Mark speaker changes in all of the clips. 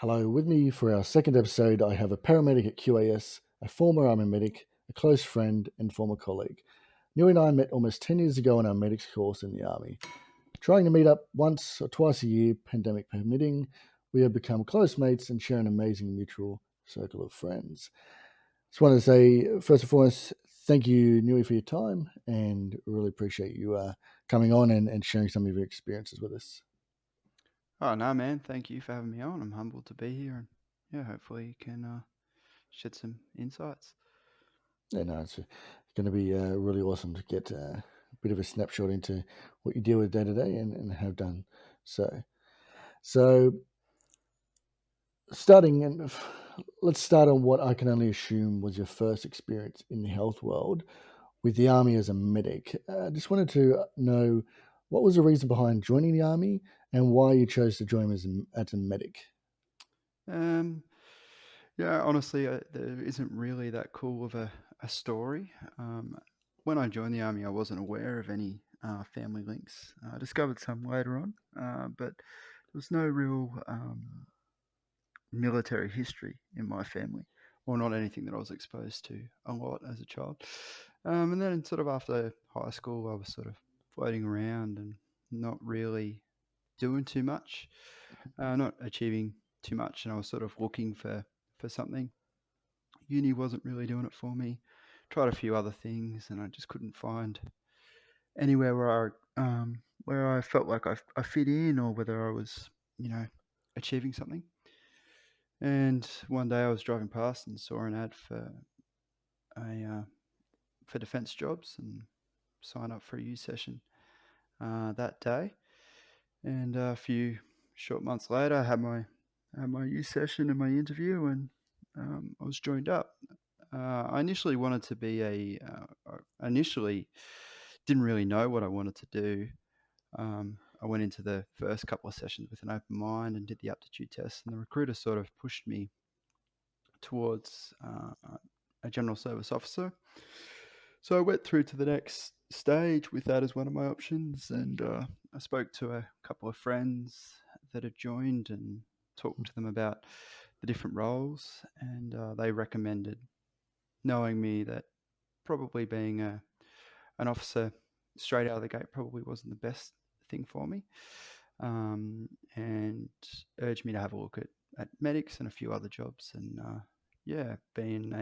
Speaker 1: Hello, with me for our second episode, I have a paramedic at QAS, a former Army medic, a close friend, and former colleague. Newy and I met almost 10 years ago on our medics course in the Army. Trying to meet up once or twice a year, pandemic permitting, we have become close mates and share an amazing mutual circle of friends. Just wanted to say, first and foremost, thank you, Newy, for your time, and really appreciate you coming on and sharing some of your experiences with us.
Speaker 2: Oh, no, man. Thank you for having me on. I'm humbled to be here, and yeah, hopefully you can shed some insights.
Speaker 1: Yeah, no, it's going to be really awesome to get a bit of a snapshot into what you deal with day to day and have done. So, so starting and let's start on what I can only assume was your first experience in the health world with the army as a medic. Just wanted to know what was the reason behind joining the army and why you chose to join as a medic.
Speaker 2: Um, yeah, honestly, there isn't really that cool of a story. When I joined the army, I wasn't aware of any family links. I discovered some later on, but there was no real military history in my family, or not anything that I was exposed to a lot as a child. And then, sort of after high school, I was sort of floating around and not really doing too much, not achieving too much, and I was sort of looking for something. Uni wasn't really doing it for me. Tried a few other things, and I just couldn't find anywhere where I felt like I fit in, or whether I was, you know, achieving something. And one day I was driving past and saw an ad a for defence jobs, and signed up for a U session that day. And a few short months later, I had my U session and my interview, and I was joined up. I initially wanted to be I initially didn't really know what I wanted to do. I went into the first couple of sessions with an open mind and did the aptitude test, and the recruiter sort of pushed me towards a general service officer. So I went through to the next stage with that as one of my options, and I spoke to a couple of friends that had joined and talked to them about the different roles, and they recommended, knowing me, that probably being an officer straight out of the gate probably wasn't the best thing for me, and urged me to have a look at medics and a few other jobs. And yeah, being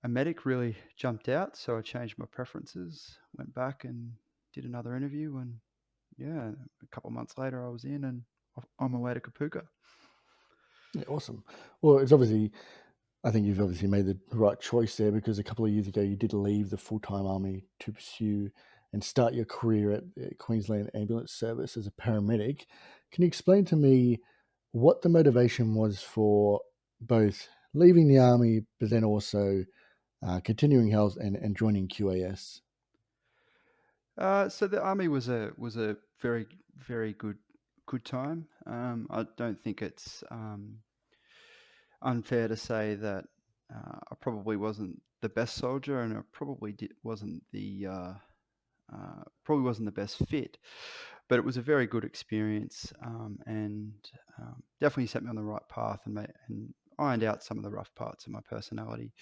Speaker 2: a medic really jumped out, so I changed my preferences, went back and did another interview, and yeah, a couple of months later I was in and on my way to Kapuka.
Speaker 1: Yeah, awesome. Well, it's obviously I think you've obviously made the right choice there because a couple of years ago you did leave the full time army to pursue and start your career at the Queensland Ambulance Service as a paramedic. Can you explain to me what the motivation was for both leaving the army but then also continuing health and joining QAS?
Speaker 2: So the army was a very good time. I don't think it's unfair to say that I probably wasn't the best soldier, and I probably wasn't the best fit, but it was a very good experience, and definitely set me on the right path, and ironed out some of the rough parts of my personality.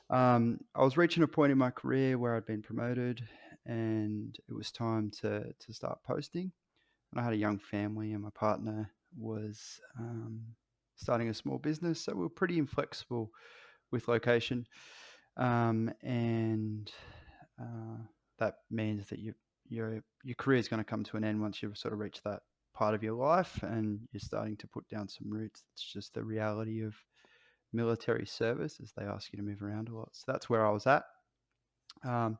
Speaker 2: I was reaching a point in my career where I'd been promoted, and it was time to start posting. And I had a young family, and my partner was starting a small business, so we were pretty inflexible with location, and uh, that means that your career is going to come to an end once you've sort of reached that part of your life, and you're starting to put down some roots. It's just the reality of military service, as they ask you to move around a lot. So that's where I was at. Um,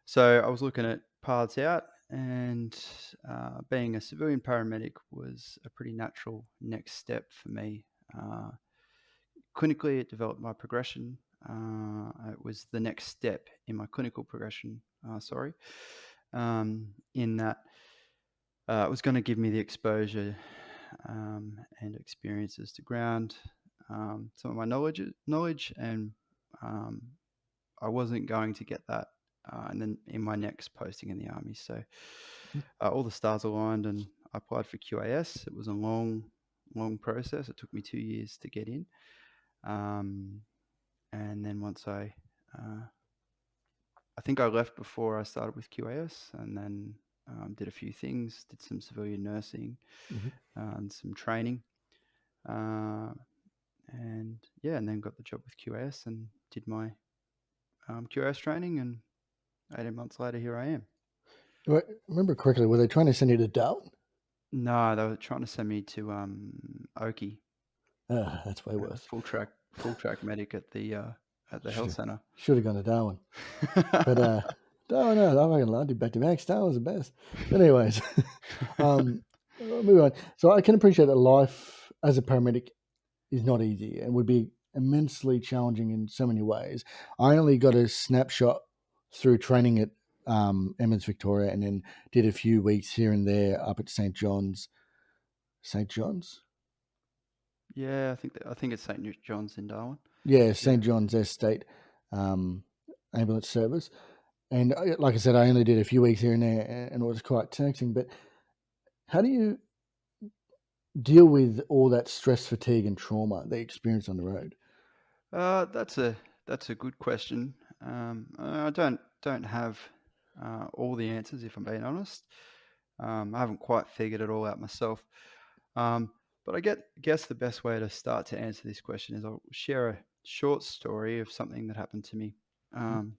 Speaker 2: so I was looking at paths out, and being a civilian paramedic was a pretty natural next step for me. Uh, Clinically, it developed my progression. It was the next step in my clinical progression. In that it was going to give me the exposure and experiences to ground some of my knowledge, and um, I wasn't going to get that, and then in my next posting in the army. So all the stars aligned, and I applied for QAS. It was a long long process. It took me 2 years to get in. And then once I think I left before I started with QAS, and then did a few things, did some civilian nursing
Speaker 1: Mhm.
Speaker 2: and some training. Uh, and yeah, and then got the job with QAS and did my QAS training, and 18 months later, here I am.
Speaker 1: If I remember correctly, were they trying to send you to Darwin?
Speaker 2: No, they were trying to send me to Oki,
Speaker 1: That's way worse.
Speaker 2: full track medic at the health
Speaker 1: Should
Speaker 2: centre.
Speaker 1: have gone to Darwin. But Darwin, no, I fucking loved it back to back. Star was the best. But anyways, we'll move on. So I can appreciate that life as a paramedic is not easy and would be immensely challenging in so many ways. I only got a snapshot through training at Emmons, Victoria, and then did a few weeks here and there up at St. John's. St. John's?
Speaker 2: Yeah, I think it's St. John's in Darwin.
Speaker 1: Yeah,
Speaker 2: Yeah.
Speaker 1: St. John's Estate um, Ambulance Service. And like I said, I only did a few weeks here and there, and it was quite taxing. But how do you deal with all that stress, fatigue, and trauma they experience on the road?
Speaker 2: That's a good question. I don't have all the answers, if I'm being honest. I haven't quite figured it all out myself. Um, but guess the best way to start to answer this question is I'll share a short story of something that happened to me
Speaker 1: Mhm.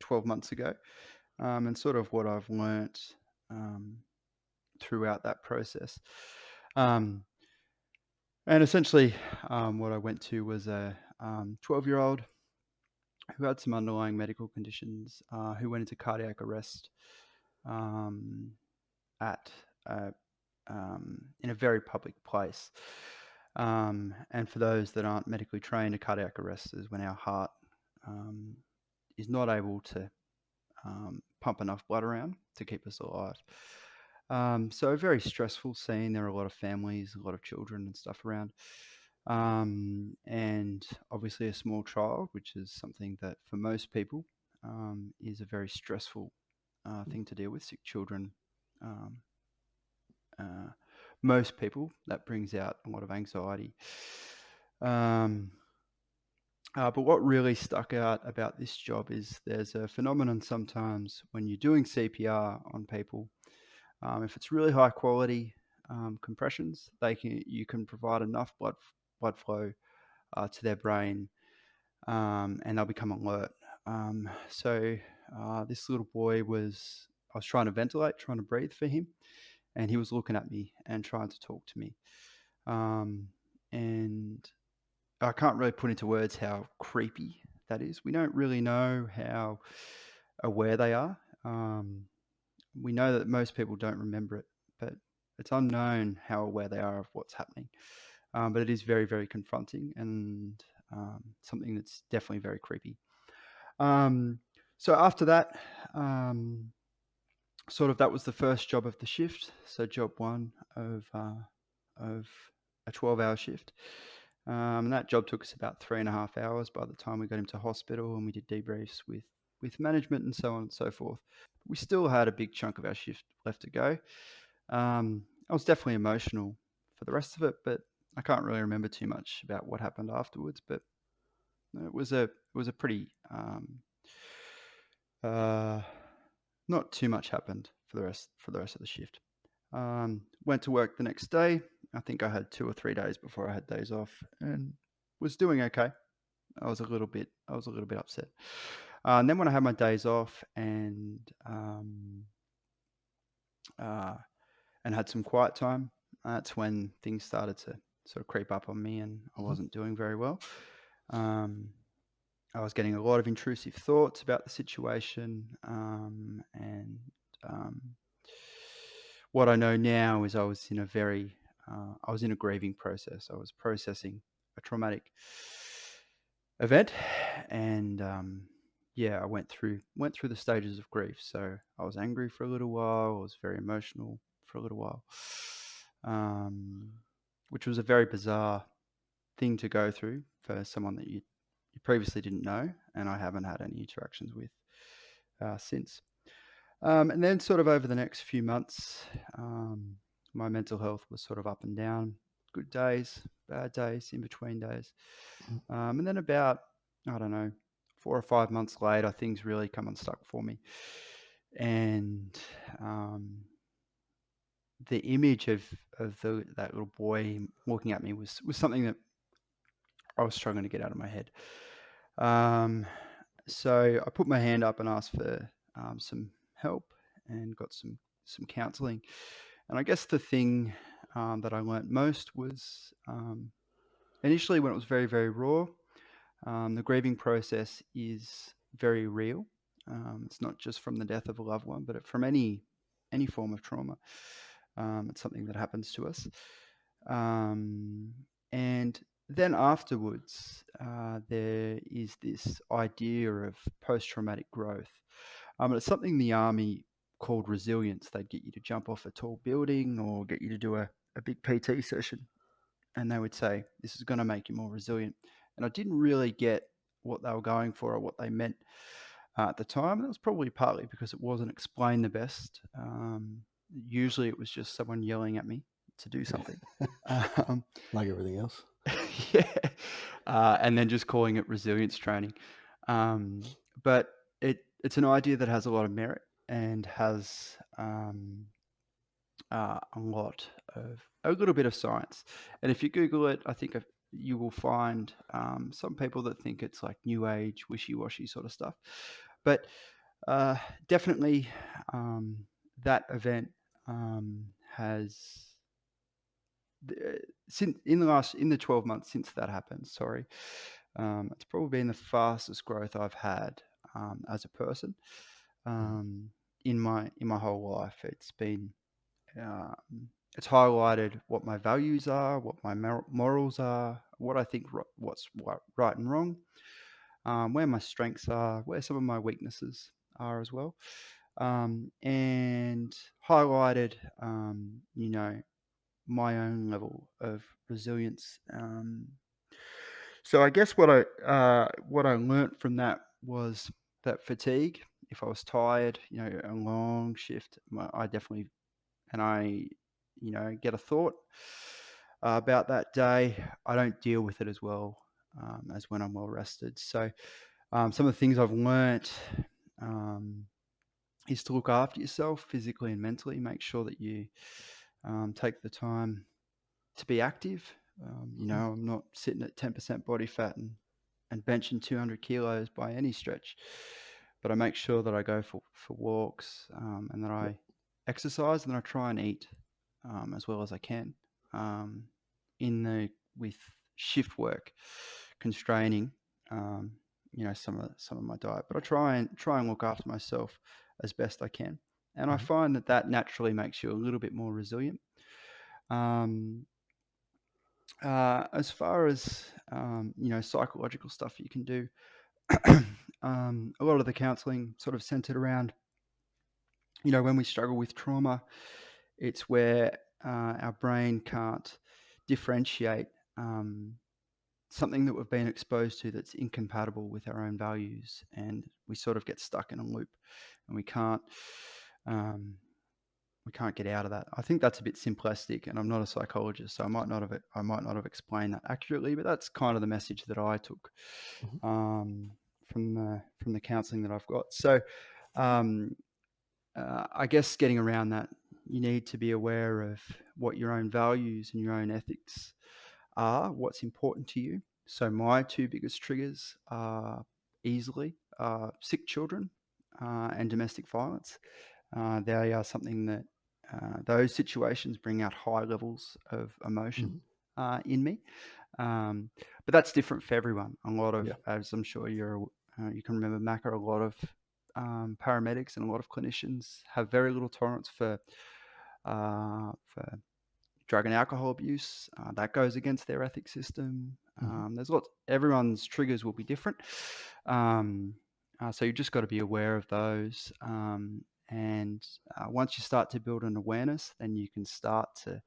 Speaker 2: 12 months ago, and sort of what I've learnt um, throughout that process. Um, and essentially, what I went to was a 12-year-old who had some underlying medical conditions, who went into cardiac arrest um, at in a very public place. And for those that aren't medically trained, a cardiac arrest is when our heart um, is not able to pump enough blood around to keep us alive. So a very stressful scene. There are a lot of families, a lot of children and stuff around. And obviously a small child, which is something that for most people is a very stressful thing to deal with. Sick children, um, uh, most people, that brings out a lot of anxiety. Um, but what really stuck out about this job is there's a phenomenon sometimes when you're doing CPR on people. If it's really high quality compressions, you can provide enough blood flow to their brain, and they'll become alert. This little boy I was trying to ventilate, trying to breathe for him, and he was looking at me and trying to talk to me. And I can't really put into words how creepy that is. We don't really know how aware they are. We know that most people don't remember it, but it's unknown how aware they are of what's happening. But it is very, very confronting and something that's definitely very creepy. Um, so after that, sort of that was the first job of the shift. So job one of a 12-hour shift. And that job took us about 3.5 hours by the time we got him to hospital, and we did debriefs with management and so on and so forth. We still had a big chunk of our shift left to go. I was definitely emotional for the rest of it, but I can't really remember too much about what happened afterwards. But it was a pretty uh, not too much happened for the rest of the shift. Went to work the next day. I think I had 2 or 3 days before I had days off, and was doing okay. I was a little bit upset. And then when I had my days off uh, and had some quiet time, that's when things started to sort of creep up on me, and I
Speaker 1: Mhm.
Speaker 2: wasn't doing very well. Um, I was getting a lot of intrusive thoughts about the situation, and um, what I know now is I was in a grieving process. I was processing a traumatic event, and yeah, I went through the stages of grief. So I was angry for a little while. I was very emotional for a little while, um, which was a very bizarre thing to go through for someone that you previously didn't know, and I haven't had any interactions with since. And then, sort of over the next few months, my mental health was sort of up and down. good days, bad days, in between days.
Speaker 1: Mhm.
Speaker 2: And then about, I don't know, 4 or 5 months later, things really come unstuck for me. And the image of that little boy looking at me was something that I was struggling to get out of my head. Um, so I put my hand up and asked for some help and got some counselling. And I guess the thing that I learnt most was initially when it was very, very raw. The grieving process is very real. It's not just from the death of a loved one, but from any form of trauma. It's something that happens to us. Um, and then afterwards, there is this idea of post-traumatic growth. It's something the army called resilience. They'd get you to jump off a tall building or get you to do a big PT session. And they would say, this is going to make you more resilient. And I didn't really get what they were going for or what they meant at the time. And it was probably partly because it wasn't explained the best. Usually it was just someone yelling at me to do something. Um,
Speaker 1: Like everything else.
Speaker 2: yeah. And then just calling it resilience training. But it's an idea that has a lot of merit and has a little bit of science. And if you Google it, I think you will find some people that think it's like new age, wishy-washy sort of stuff. But definitely that event has in the 12 months since that happened, sorry, it's probably been the fastest growth I've had as a person
Speaker 1: Mhm.
Speaker 2: in my whole life. Um, it's highlighted what my values are, what my morals are, what I think what's right and wrong, where my strengths are, where some of my weaknesses are as well, and highlighted, my own level of resilience. So I guess what I learnt from that was that fatigue. If I was tired, a long shift, I definitely and I, get a thought about that day, I don't deal with it as well as when I'm well rested. So some of the things I've learnt um, is to look after yourself physically and mentally. Make sure that you take the time to be active.
Speaker 1: Mhm.
Speaker 2: I'm not sitting at 10% body fat and benching 200 kilos by any stretch, but I make sure that I go for walks and that
Speaker 1: Yep.
Speaker 2: I exercise and then I try and eat as well as I can. Um, with shift work constraining, um, some of my diet, but I try and look after myself as best I can, and I
Speaker 1: Mhm.
Speaker 2: find that naturally makes you a little bit more resilient. Um, as far as psychological stuff you can do, a lot of the counselling sort of centered around when we struggle with trauma, it's where our brain can't differentiate something that we've been exposed to that's incompatible with our own values, and we sort of get stuck in a loop, and um, we can't get out of that. I think that's a bit simplistic, and I'm not a psychologist, so I might not have explained that accurately, but that's kind of the message that I took
Speaker 1: Mhm.
Speaker 2: um, from the counselling that I've got. So um, I guess getting around that, you need to be aware of what your own values and your own ethics are, what's important to you. So my two biggest triggers are easily sick children and domestic violence. They are something that those situations bring out high levels of emotion
Speaker 1: Mhm.
Speaker 2: in me. Um, but that's different for everyone. A lot of,
Speaker 1: Yeah.
Speaker 2: as I'm sure you can remember, Macca, a lot of paramedics and a lot of clinicians have very little tolerance for drug and alcohol abuse. That goes against their ethics system.
Speaker 1: Mhm.
Speaker 2: There's lots. Everyone's triggers will be different, so you just got to be aware of those. And once you start to build an awareness, then you can start to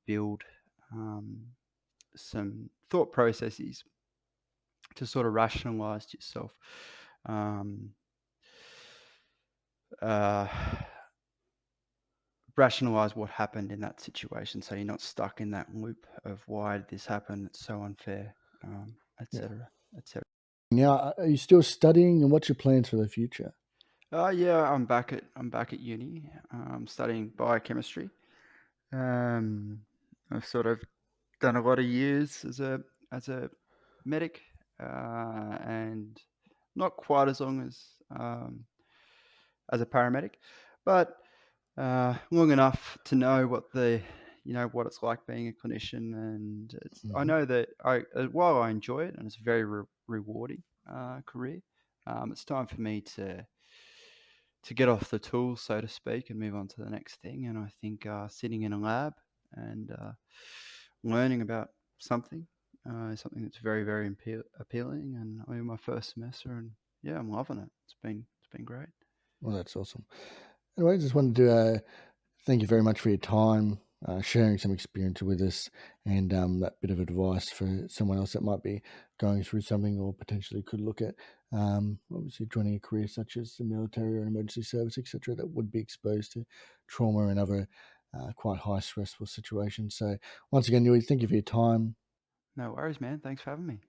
Speaker 2: build um, some thought processes to sort of rationalize to yourself. Um, uh, rationalize what happened in that situation, so you're not stuck in that loop of why did this happen? It's so unfair,
Speaker 1: Yeah.
Speaker 2: etc. etc.
Speaker 1: Now, are you still studying, and what's your plans for the future?
Speaker 2: Yeah, I'm back at uni, studying biochemistry. Um, I've sort of done a lot of years as a medic, and not quite as long as a paramedic, but long enough to know what it's like being a clinician. And I
Speaker 1: Hmm.
Speaker 2: know that while I enjoy it and it's a very rewarding career, it's time for me to get off the tools, so to speak, and move on to the next thing. And I think sitting in a lab and learning about something is something that's very, very appealing. And I'm in my first semester, and yeah, I'm loving it. It's been great.
Speaker 1: Well, that's awesome. Anyway, just wanted to thank you very much for your time, sharing some experience with us, and that bit of advice for someone else that might be going through something or potentially could look at, obviously, joining a career such as the military or an emergency service, etc., that would be exposed to trauma and other quite high stressful situations. So, once again, Newy, thank you for your time.
Speaker 2: No worries, man. Thanks for having me.